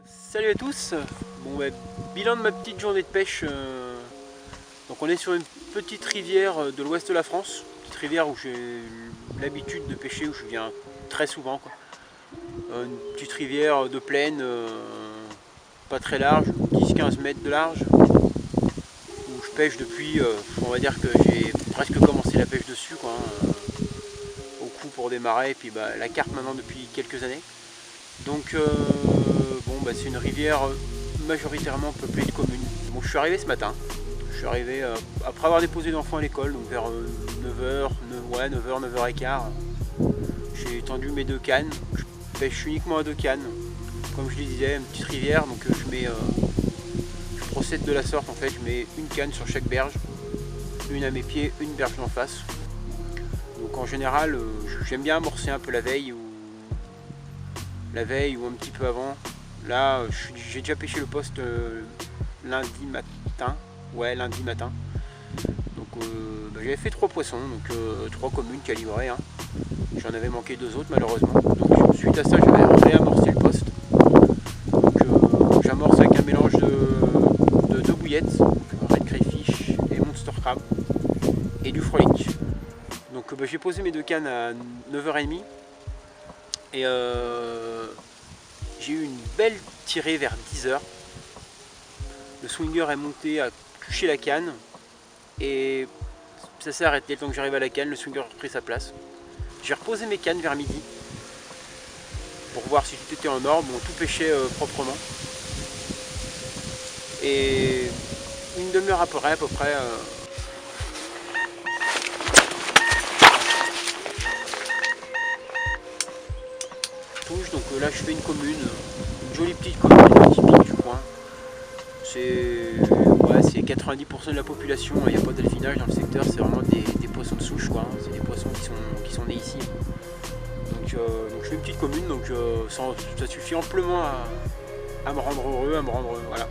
Salut à tous. Bon, bilan de ma petite journée de pêche. Donc on est sur une petite rivière de l'ouest de la France, petite rivière où j'ai l'habitude de pêcher, où je viens très souvent, quoi. Une petite rivière de plaine, pas très large, 10-15 mètres de large, où je pêche depuis, on va dire que j'ai presque commencé la pêche dessus, quoi, hein, au coup pour démarrer, et puis la carpe maintenant depuis quelques années. Donc c'est une rivière majoritairement peuplée de communes. Bon, je suis arrivé ce matin. Je suis arrivé après avoir déposé l'enfant à l'école, donc vers 9h, 9h15. J'ai tendu mes deux cannes. Je pêche uniquement à deux cannes. Comme je le disais, une petite rivière, donc je procède de la sorte en fait. Je mets une canne sur chaque berge, une à mes pieds, une berge d'en face. Donc en général, j'aime bien amorcer un peu la veille ou un petit peu avant. Là, j'ai déjà pêché le poste lundi matin. Ouais, lundi matin. Donc j'avais fait 3 poissons, donc 3 communes calibrées, hein. J'en avais manqué 2 autres malheureusement. Donc suite à ça, j'avais réamorcé le poste. Donc j'amorce avec un mélange de 2 bouillettes, Red Crayfish et Monster Crab, et du Frolic. Donc j'ai posé mes deux cannes à 9h30. Et j'ai eu une belle tirée vers 10h. Le swinger est monté à toucher la canne et ça s'est arrêté. Le temps que j'arrive à la canne, le swinger a repris sa place. J'ai reposé mes cannes vers midi pour voir si tout était en ordre. Bon, tout pêchait proprement. Et une demi-heure après, à peu près, donc là je fais une commune, une jolie petite commune typique du coin. C'est 90% de la population, il n'y a pas de delphinage dans le secteur, c'est vraiment des poissons de souche, quoi, hein. C'est des poissons qui sont nés ici. Donc je fais une petite commune, donc ça suffit amplement à me rendre heureux, voilà.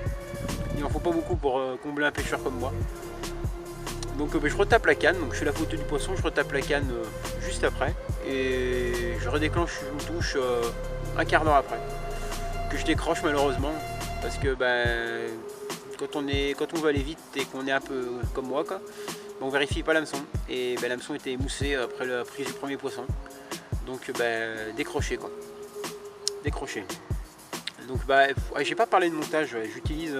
Il n'en faut pas beaucoup pour combler un pêcheur comme moi. Donc je retape la canne, donc je fais la photo du poisson, je retape la canne juste après et je redéclenche une touche un quart d'heure après, que je décroche malheureusement parce que quand on veut aller vite et qu'on est un peu comme moi, quoi, on vérifie pas l'hameçon et l'hameçon était émoussé après la prise du premier poisson, donc décroché, quoi. Décroché. Donc j'ai pas parlé de montage, j'utilise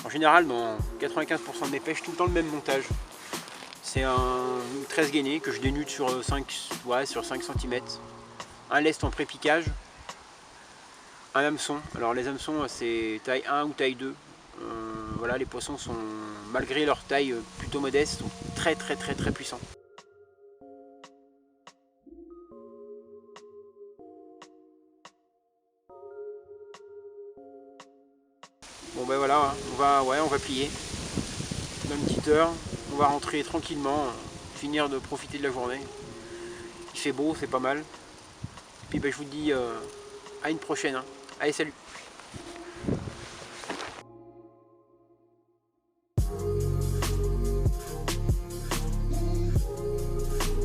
en général dans 95% de mes pêches tout le temps le même montage. C'est un 13 gainé que je dénude sur 5 cm, un lest en pré-piquage, un hameçon. Alors les hameçons c'est taille 1 ou taille 2. Voilà, les poissons sont, malgré leur taille plutôt modeste, sont très puissants. Bon voilà, hein, on va plier dans une petite heure. On va rentrer tranquillement, finir de profiter de la journée. Il fait beau, c'est pas mal. Et puis je vous dis à une prochaine, hein. Allez, salut!